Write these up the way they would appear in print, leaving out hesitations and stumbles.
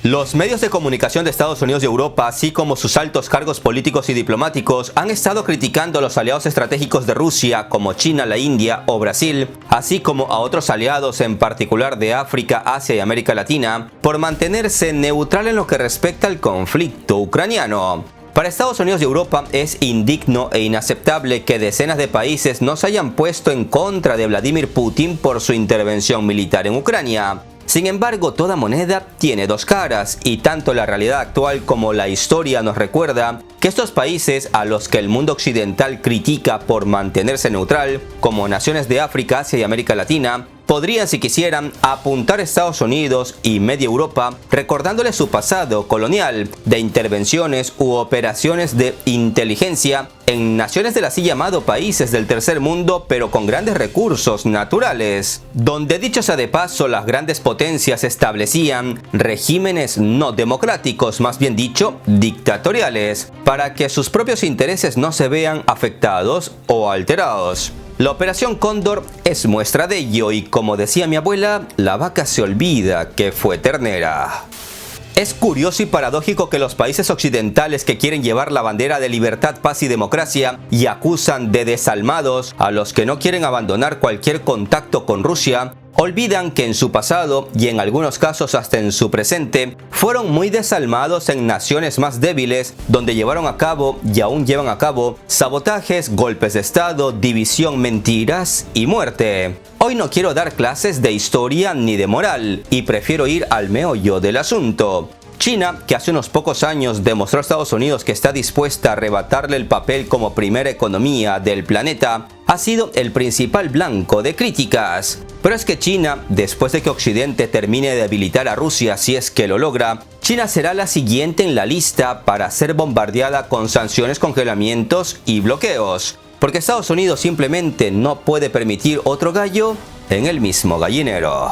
Los medios de comunicación de Estados Unidos y Europa, así como sus altos cargos políticos y diplomáticos, han estado criticando a los aliados estratégicos de Rusia, como China, la India o Brasil, así como a otros aliados, en particular de África, Asia y América Latina, por mantenerse neutral en lo que respecta al conflicto ucraniano. Para Estados Unidos y Europa es indigno e inaceptable que decenas de países no se hayan puesto en contra de Vladimir Putin por su intervención militar en Ucrania. Sin embargo, toda moneda tiene dos caras, y tanto la realidad actual como la historia nos recuerda que estos países a los que el mundo occidental critica por mantenerse neutral, como naciones de África, Asia y América Latina, podrían, si quisieran, apuntar a Estados Unidos y media Europa, recordándole su pasado colonial de intervenciones u operaciones de inteligencia en naciones del así llamado países del tercer mundo, pero con grandes recursos naturales, donde, dicho sea de paso, las grandes potencias establecían regímenes no democráticos, más bien dicho, dictatoriales, para que sus propios intereses no se vean afectados o alterados. La Operación Cóndor es muestra de ello y, como decía mi abuela, la vaca se olvida que fue ternera. Es curioso y paradójico que los países occidentales que quieren llevar la bandera de libertad, paz y democracia y acusan de desalmados a los que no quieren abandonar cualquier contacto con Rusia, olvidan que en su pasado, y en algunos casos hasta en su presente, fueron muy desalmados en naciones más débiles, donde llevaron a cabo y aún llevan a cabo sabotajes, golpes de estado, división, mentiras y muerte. Hoy no quiero dar clases de historia ni de moral, y prefiero ir al meollo del asunto. China, que hace unos pocos años demostró a Estados Unidos que está dispuesta a arrebatarle el papel como primera economía del planeta, ha sido el principal blanco de críticas. Pero es que China, después de que Occidente termine de debilitar a Rusia, si es que lo logra, China será la siguiente en la lista para ser bombardeada con sanciones, congelamientos y bloqueos, porque Estados Unidos simplemente no puede permitir otro gallo en el mismo gallinero.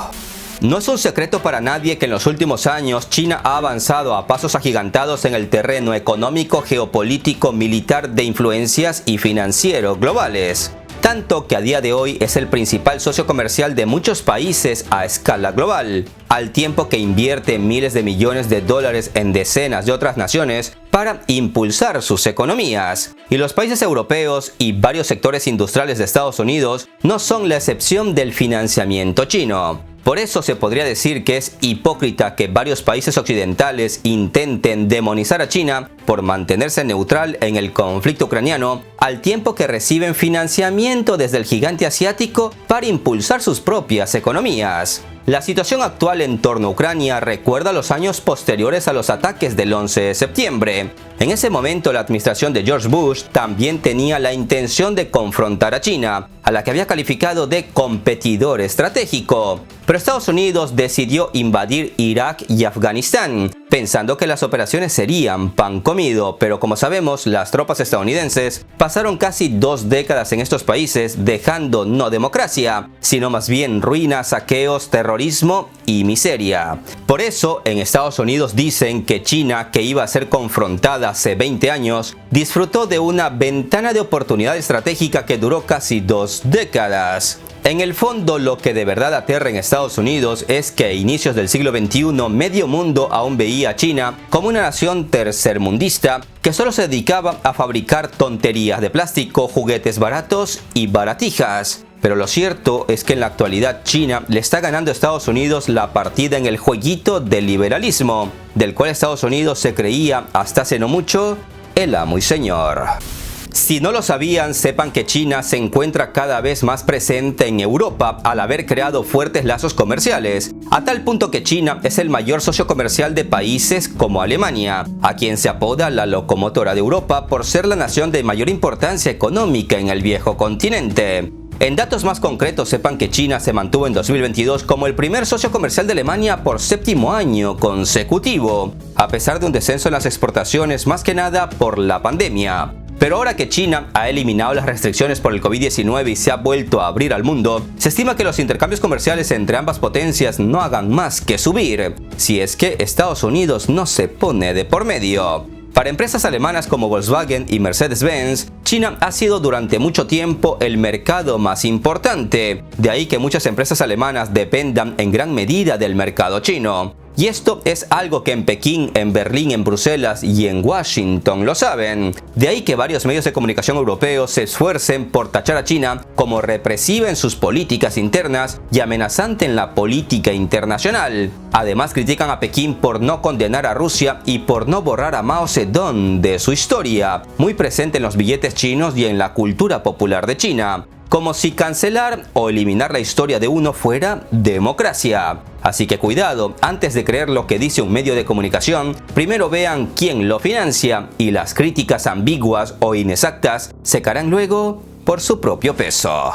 No es un secreto para nadie que en los últimos años China ha avanzado a pasos agigantados en el terreno económico, geopolítico, militar, de influencias y financiero globales. Tanto que a día de hoy es el principal socio comercial de muchos países a escala global, al tiempo que invierte miles de millones de dólares en decenas de otras naciones para impulsar sus economías. Y los países europeos y varios sectores industriales de Estados Unidos no son la excepción del financiamiento chino. Por eso se podría decir que es hipócrita que varios países occidentales intenten demonizar a China por mantenerse neutral en el conflicto ucraniano, al tiempo que reciben financiamiento desde el gigante asiático para impulsar sus propias economías. La situación actual en torno a Ucrania recuerda los años posteriores a los ataques del 11 de septiembre. En ese momento, la administración de George Bush también tenía la intención de confrontar a China, a la que había calificado de competidor estratégico. Pero Estados Unidos decidió invadir Irak y Afganistán, pensando que las operaciones serían pan comido, pero como sabemos, las tropas estadounidenses pasaron casi 2 décadas en estos países, dejando no democracia, sino más bien ruinas, saqueos, terrorismo y miseria. Por eso, en Estados Unidos dicen que China, que iba a ser confrontada hace 20 años, disfrutó de una ventana de oportunidad estratégica que duró casi 2 décadas. En el fondo, lo que de verdad aterra en Estados Unidos es que a inicios del siglo XXI medio mundo aún veía a China como una nación tercermundista que solo se dedicaba a fabricar tonterías de plástico, juguetes baratos y baratijas. Pero lo cierto es que en la actualidad China le está ganando a Estados Unidos la partida en el jueguito del liberalismo, del cual Estados Unidos se creía hasta hace no mucho el amo y señor. Si no lo sabían, sepan que China se encuentra cada vez más presente en Europa al haber creado fuertes lazos comerciales, a tal punto que China es el mayor socio comercial de países como Alemania, a quien se apoda la locomotora de Europa por ser la nación de mayor importancia económica en el viejo continente. En datos más concretos, sepan que China se mantuvo en 2022 como el primer socio comercial de Alemania por 7º año consecutivo, a pesar de un descenso en las exportaciones, más que nada por la pandemia. Pero ahora que China ha eliminado las restricciones por el COVID-19 y se ha vuelto a abrir al mundo, se estima que los intercambios comerciales entre ambas potencias no hagan más que subir, si es que Estados Unidos no se pone de por medio. Para empresas alemanas como Volkswagen y Mercedes-Benz, China ha sido durante mucho tiempo el mercado más importante, de ahí que muchas empresas alemanas dependan en gran medida del mercado chino. Y esto es algo que en Pekín, en Berlín, en Bruselas y en Washington lo saben. De ahí que varios medios de comunicación europeos se esfuercen por tachar a China como represiva en sus políticas internas y amenazante en la política internacional. Además, critican a Pekín por no condenar a Rusia y por no borrar a Mao Zedong de su historia, muy presente en los billetes chinos y en la cultura popular de China. Como si cancelar o eliminar la historia de uno fuera democracia. Así que cuidado, antes de creer lo que dice un medio de comunicación, primero vean quién lo financia y las críticas ambiguas o inexactas secarán luego por su propio peso.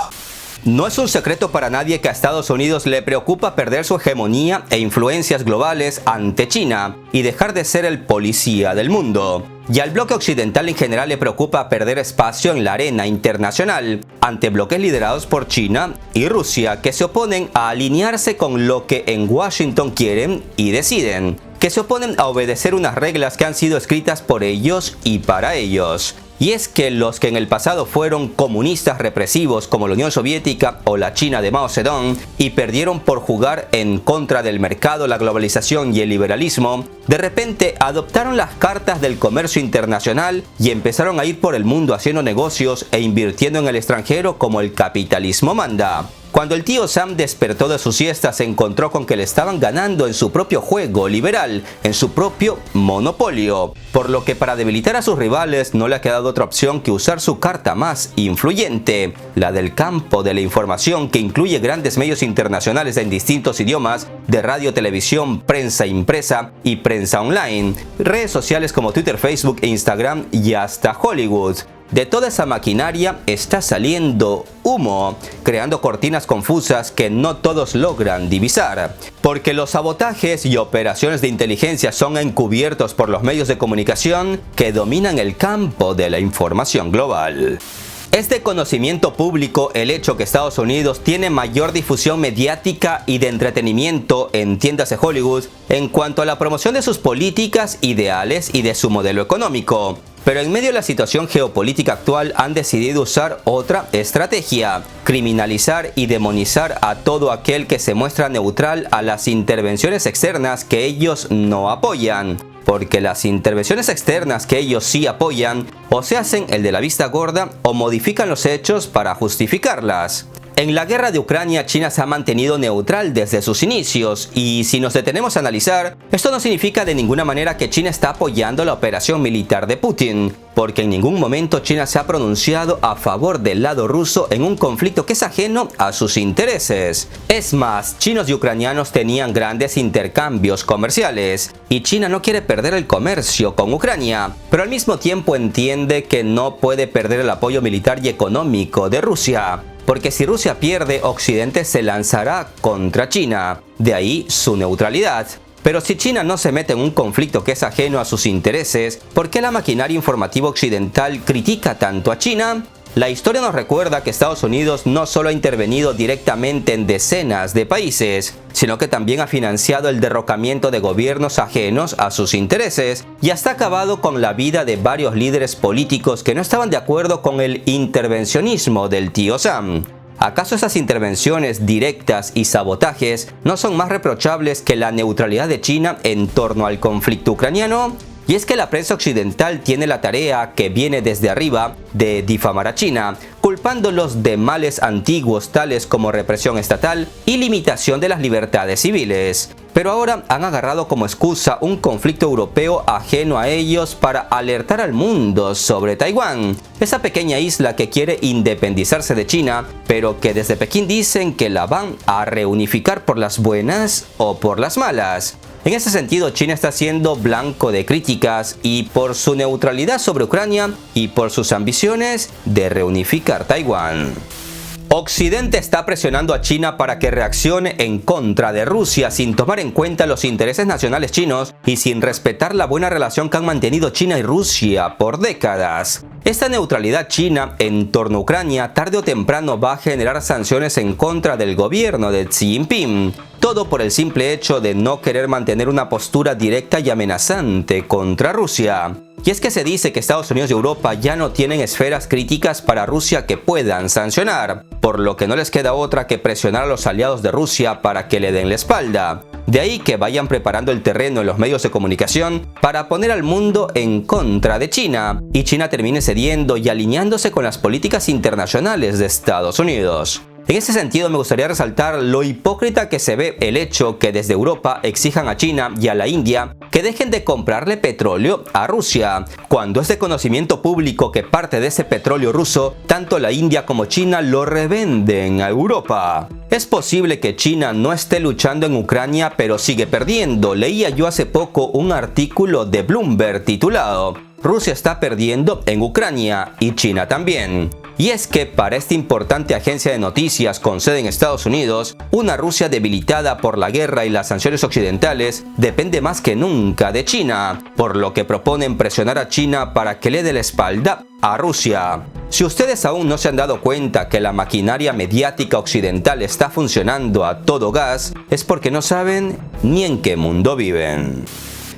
No es un secreto para nadie que a Estados Unidos le preocupa perder su hegemonía e influencias globales ante China y dejar de ser el policía del mundo. Y al bloque occidental en general le preocupa perder espacio en la arena internacional ante bloques liderados por China y Rusia que se oponen a alinearse con lo que en Washington quieren y deciden, que se oponen a obedecer unas reglas que han sido escritas por ellos y para ellos. Y es que los que en el pasado fueron comunistas represivos como la Unión Soviética o la China de Mao Zedong y perdieron por jugar en contra del mercado, la globalización y el liberalismo, de repente adoptaron las cartas del comercio internacional y empezaron a ir por el mundo haciendo negocios e invirtiendo en el extranjero como el capitalismo manda. Cuando el tío Sam despertó de su siesta, se encontró con que le estaban ganando en su propio juego liberal, en su propio monopolio, por lo que para debilitar a sus rivales no le ha quedado otra opción que usar su carta más influyente, la del campo de la información, que incluye grandes medios internacionales en distintos idiomas, de radio, televisión, prensa impresa y prensa online, redes sociales como Twitter, Facebook, Instagram y hasta Hollywood. De toda esa maquinaria está saliendo humo, creando cortinas confusas que no todos logran divisar. Porque los sabotajes y operaciones de inteligencia son encubiertos por los medios de comunicación que dominan el campo de la información global. Es de conocimiento público el hecho que Estados Unidos tiene mayor difusión mediática y de entretenimiento, entiéndase Hollywood, en cuanto a la promoción de sus políticas, ideales y de su modelo económico. Pero en medio de la situación geopolítica actual han decidido usar otra estrategia: criminalizar y demonizar a todo aquel que se muestra neutral a las intervenciones externas que ellos no apoyan. Porque las intervenciones externas que ellos sí apoyan o se hacen el de la vista gorda o modifican los hechos para justificarlas. En la guerra de Ucrania, China se ha mantenido neutral desde sus inicios y si nos detenemos a analizar, esto no significa de ninguna manera que China está apoyando la operación militar de Putin, porque en ningún momento China se ha pronunciado a favor del lado ruso en un conflicto que es ajeno a sus intereses. Es más, chinos y ucranianos tenían grandes intercambios comerciales y China no quiere perder el comercio con Ucrania, pero al mismo tiempo entiende que no puede perder el apoyo militar y económico de Rusia. Porque si Rusia pierde, Occidente se lanzará contra China. De ahí su neutralidad. Pero si China no se mete en un conflicto que es ajeno a sus intereses, ¿por qué la maquinaria informativa occidental critica tanto a China? La historia nos recuerda que Estados Unidos no solo ha intervenido directamente en decenas de países, sino que también ha financiado el derrocamiento de gobiernos ajenos a sus intereses y hasta acabado con la vida de varios líderes políticos que no estaban de acuerdo con el intervencionismo del tío Sam. ¿Acaso esas intervenciones directas y sabotajes no son más reprochables que la neutralidad de China en torno al conflicto ucraniano? Y es que la prensa occidental tiene la tarea, que viene desde arriba, de difamar a China, culpándolos de males antiguos tales como represión estatal y limitación de las libertades civiles. Pero ahora han agarrado como excusa un conflicto europeo ajeno a ellos para alertar al mundo sobre Taiwán, esa pequeña isla que quiere independizarse de China, pero que desde Pekín dicen que la van a reunificar por las buenas o por las malas. En ese sentido, China está siendo blanco de críticas y por su neutralidad sobre Ucrania y por sus ambiciones de reunificar Taiwán. Occidente está presionando a China para que reaccione en contra de Rusia sin tomar en cuenta los intereses nacionales chinos y sin respetar la buena relación que han mantenido China y Rusia por décadas. Esta neutralidad china en torno a Ucrania tarde o temprano va a generar sanciones en contra del gobierno de Xi Jinping. Todo por el simple hecho de no querer mantener una postura directa y amenazante contra Rusia. Y es que se dice que Estados Unidos y Europa ya no tienen esferas críticas para Rusia que puedan sancionar, por lo que no les queda otra que presionar a los aliados de Rusia para que le den la espalda. De ahí que vayan preparando el terreno en los medios de comunicación para poner al mundo en contra de China, y China termine cediendo y alineándose con las políticas internacionales de Estados Unidos. En ese sentido, me gustaría resaltar lo hipócrita que se ve el hecho que desde Europa exijan a China y a la India que dejen de comprarle petróleo a Rusia, cuando es de conocimiento público que parte de ese petróleo ruso, tanto la India como China lo revenden a Europa. Es posible que China no esté luchando en Ucrania, pero sigue perdiendo. Leía yo hace poco un artículo de Bloomberg titulado "Rusia está perdiendo en Ucrania y China también". Y es que para esta importante agencia de noticias con sede en Estados Unidos, una Rusia debilitada por la guerra y las sanciones occidentales depende más que nunca de China, por lo que proponen presionar a China para que le dé la espalda a Rusia. Si ustedes aún no se han dado cuenta que la maquinaria mediática occidental está funcionando a todo gas, es porque no saben ni en qué mundo viven.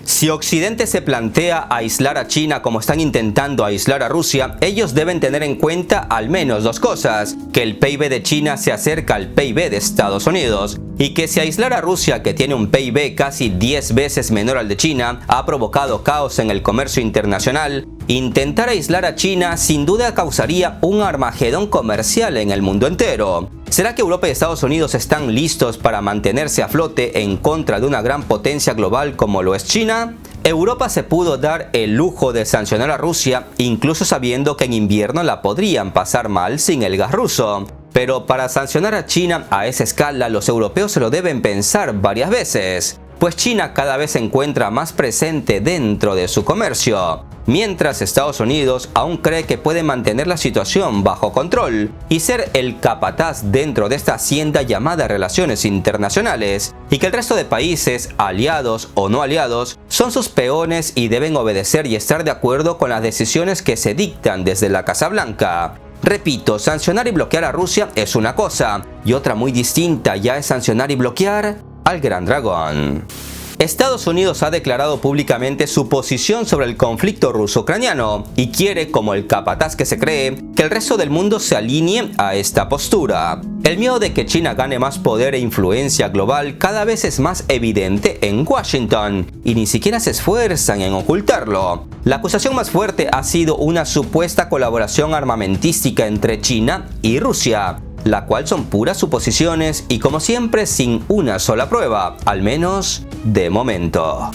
Si Occidente se plantea aislar a China como están intentando aislar a Rusia, ellos deben tener en cuenta al menos dos cosas: que el PIB de China se acerca al PIB de Estados Unidos, y que si aislar a Rusia, que tiene un PIB casi 10 veces menor al de China, ha provocado caos en el comercio internacional, intentar aislar a China sin duda causaría un armagedón comercial en el mundo entero. ¿Será que Europa y Estados Unidos están listos para mantenerse a flote en contra de una gran potencia global como lo es China? Europa se pudo dar el lujo de sancionar a Rusia, incluso sabiendo que en invierno la podrían pasar mal sin el gas ruso. Pero para sancionar a China a esa escala, los europeos se lo deben pensar varias veces, pues China cada vez se encuentra más presente dentro de su comercio, mientras Estados Unidos aún cree que puede mantener la situación bajo control y ser el capataz dentro de esta hacienda llamada relaciones internacionales, y que el resto de países, aliados o no aliados, son sus peones y deben obedecer y estar de acuerdo con las decisiones que se dictan desde la Casa Blanca. Repito, sancionar y bloquear a Rusia es una cosa, y otra muy distinta ya es sancionar y bloquear al Gran Dragón. Estados Unidos ha declarado públicamente su posición sobre el conflicto ruso-ucraniano y quiere, como el capataz que se cree, que el resto del mundo se alinee a esta postura. El miedo de que China gane más poder e influencia global cada vez es más evidente en Washington, y ni siquiera se esfuerzan en ocultarlo. La acusación más fuerte ha sido una supuesta colaboración armamentística entre China y Rusia, la cual son puras suposiciones y, como siempre, sin una sola prueba, al menos de momento.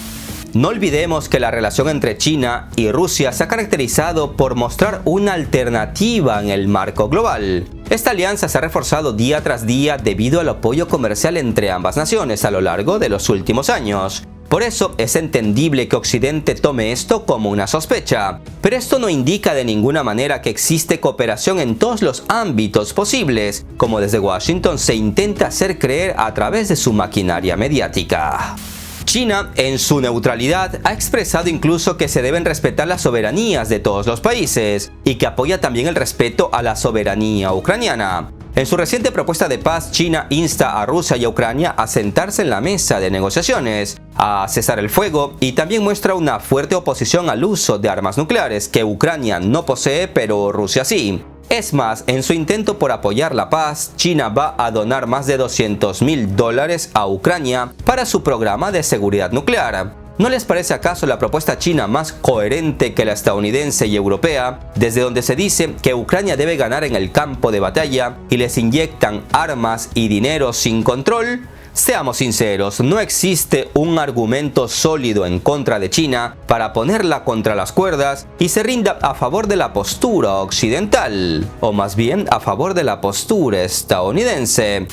No olvidemos que la relación entre China y Rusia se ha caracterizado por mostrar una alternativa en el marco global. Esta alianza se ha reforzado día tras día debido al apoyo comercial entre ambas naciones a lo largo de los últimos años. Por eso es entendible que Occidente tome esto como una sospecha, pero esto no indica de ninguna manera que existe cooperación en todos los ámbitos posibles, como desde Washington se intenta hacer creer a través de su maquinaria mediática. China, en su neutralidad, ha expresado incluso que se deben respetar las soberanías de todos los países y que apoya también el respeto a la soberanía ucraniana. En su reciente propuesta de paz, China insta a Rusia y a Ucrania a sentarse en la mesa de negociaciones, a cesar el fuego, y también muestra una fuerte oposición al uso de armas nucleares que Ucrania no posee, pero Rusia sí. Es más, en su intento por apoyar la paz, China va a donar más de $200.000 a Ucrania para su programa de seguridad nuclear. ¿No les parece acaso la propuesta china más coherente que la estadounidense y europea, desde donde se dice que Ucrania debe ganar en el campo de batalla y les inyectan armas y dinero sin control? Seamos sinceros, no existe un argumento sólido en contra de China para ponerla contra las cuerdas y se rinda a favor de la postura occidental, o más bien a favor de la postura estadounidense.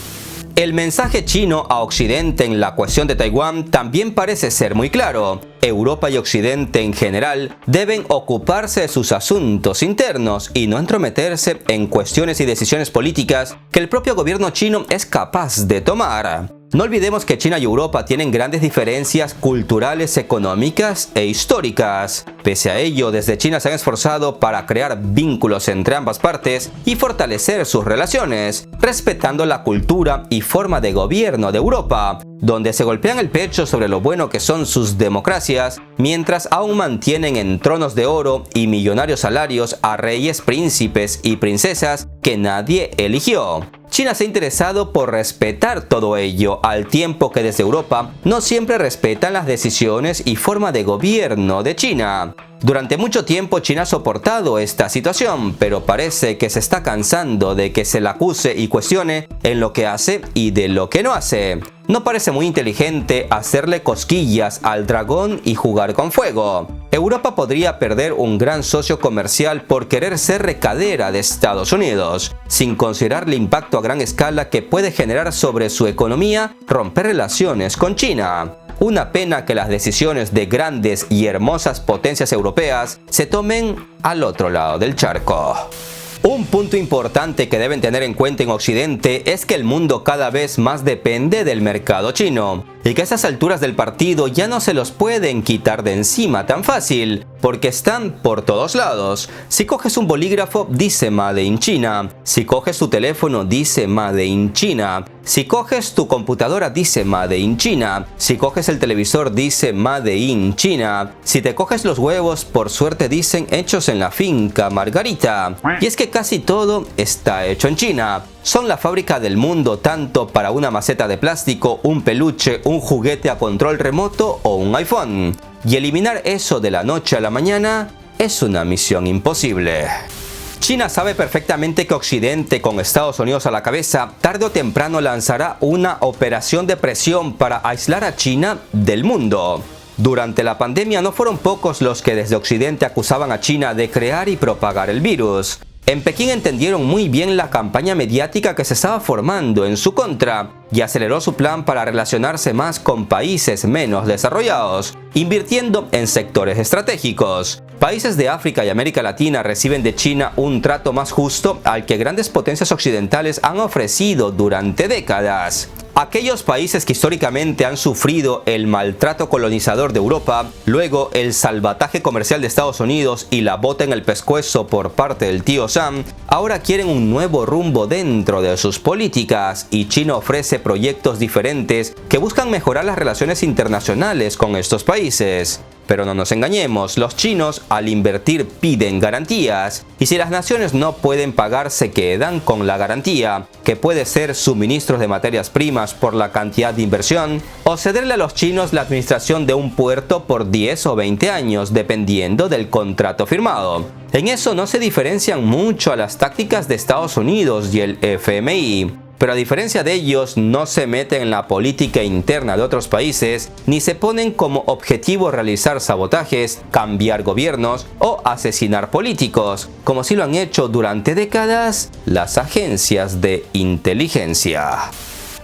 El mensaje chino a Occidente en la cuestión de Taiwán también parece ser muy claro. Europa y Occidente en general deben ocuparse de sus asuntos internos y no entrometerse en cuestiones y decisiones políticas que el propio gobierno chino es capaz de tomar. No olvidemos que China y Europa tienen grandes diferencias culturales, económicas e históricas. Pese a ello, desde China se han esforzado para crear vínculos entre ambas partes y fortalecer sus relaciones, respetando la cultura y forma de gobierno de Europa, donde se golpean el pecho sobre lo bueno que son sus democracias, mientras aún mantienen en tronos de oro y millonarios salarios a reyes, príncipes y princesas que nadie eligió. China se ha interesado por respetar todo ello, al tiempo que desde Europa no siempre respetan las decisiones y forma de gobierno de China. Durante mucho tiempo China ha soportado esta situación, pero parece que se está cansando de que se la acuse y cuestione en lo que hace y de lo que no hace. No parece muy inteligente hacerle cosquillas al dragón y jugar con fuego. Europa podría perder un gran socio comercial por querer ser recadera de Estados Unidos, sin considerar el impacto a gran escala que puede generar sobre su economía romper relaciones con China. Una pena que las decisiones de grandes y hermosas potencias europeas se tomen al otro lado del charco. Un punto importante que deben tener en cuenta en Occidente es que el mundo cada vez más depende del mercado chino y que a estas alturas del partido ya no se los pueden quitar de encima tan fácil, porque están por todos lados. Si coges un bolígrafo, dice Made in China. Si coges tu teléfono, dice Made in China. Si coges tu computadora, dice Made in China. Si coges el televisor, dice Made in China. Si te coges los huevos, por suerte dicen hechos en la finca Margarita. Y es que casi todo está hecho en China. Son la fábrica del mundo tanto para una maceta de plástico, un peluche, un juguete a control remoto o un iPhone. Y eliminar eso de la noche a la mañana es una misión imposible. China sabe perfectamente que Occidente, con Estados Unidos a la cabeza, tarde o temprano lanzará una operación de presión para aislar a China del mundo. Durante la pandemia no fueron pocos los que desde Occidente acusaban a China de crear y propagar el virus. En Pekín entendieron muy bien la campaña mediática que se estaba formando en su contra y aceleró su plan para relacionarse más con países menos desarrollados, invirtiendo en sectores estratégicos. Países de África y América Latina reciben de China un trato más justo al que grandes potencias occidentales han ofrecido durante décadas. Aquellos países que históricamente han sufrido el maltrato colonizador de Europa, luego el salvataje comercial de Estados Unidos y la bota en el pescuezo por parte del tío Sam, ahora quieren un nuevo rumbo dentro de sus políticas, y China ofrece proyectos diferentes que buscan mejorar las relaciones internacionales con estos países. Pero no nos engañemos, los chinos al invertir piden garantías, y si las naciones no pueden pagar se quedan con la garantía, que puede ser suministros de materias primas por la cantidad de inversión, o cederle a los chinos la administración de un puerto por 10 o 20 años, dependiendo del contrato firmado. En eso no se diferencian mucho a las tácticas de Estados Unidos y el FMI. Pero a diferencia de ellos, no se meten en la política interna de otros países, ni se ponen como objetivo realizar sabotajes, cambiar gobiernos o asesinar políticos, como sí lo han hecho durante décadas las agencias de inteligencia.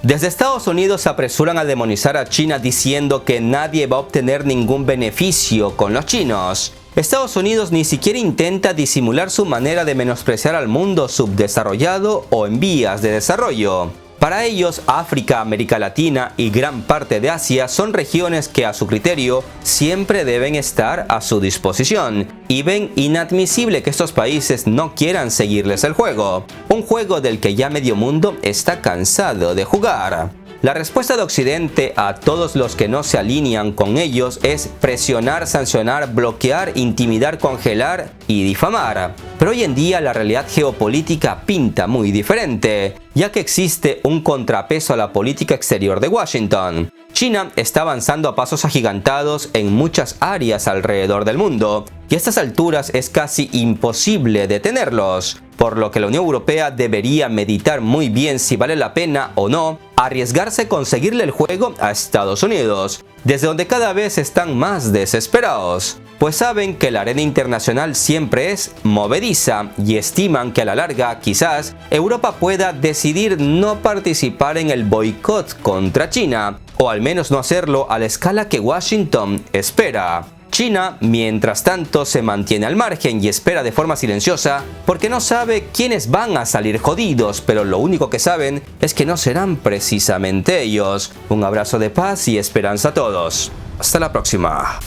Desde Estados Unidos se apresuran a demonizar a China diciendo que nadie va a obtener ningún beneficio con los chinos. Estados Unidos ni siquiera intenta disimular su manera de menospreciar al mundo subdesarrollado o en vías de desarrollo. Para ellos, África, América Latina y gran parte de Asia son regiones que a su criterio siempre deben estar a su disposición, y ven inadmisible que estos países no quieran seguirles el juego, un juego del que ya medio mundo está cansado de jugar. La respuesta de Occidente a todos los que no se alinean con ellos es presionar, sancionar, bloquear, intimidar, congelar y difamar. Pero hoy en día la realidad geopolítica pinta muy diferente, ya que existe un contrapeso a la política exterior de Washington. China está avanzando a pasos agigantados en muchas áreas alrededor del mundo, y a estas alturas es casi imposible detenerlos, por lo que la Unión Europea debería meditar muy bien si vale la pena o no arriesgarse con seguirle el juego a Estados Unidos, desde donde cada vez están más desesperados, pues saben que la arena internacional siempre es movediza y estiman que a la larga, quizás, Europa pueda decidir no participar en el boicot contra China, o al menos no hacerlo a la escala que Washington espera. China, mientras tanto, se mantiene al margen y espera de forma silenciosa porque no sabe quiénes van a salir jodidos, pero lo único que saben es que no serán precisamente ellos. Un abrazo de paz y esperanza a todos. Hasta la próxima.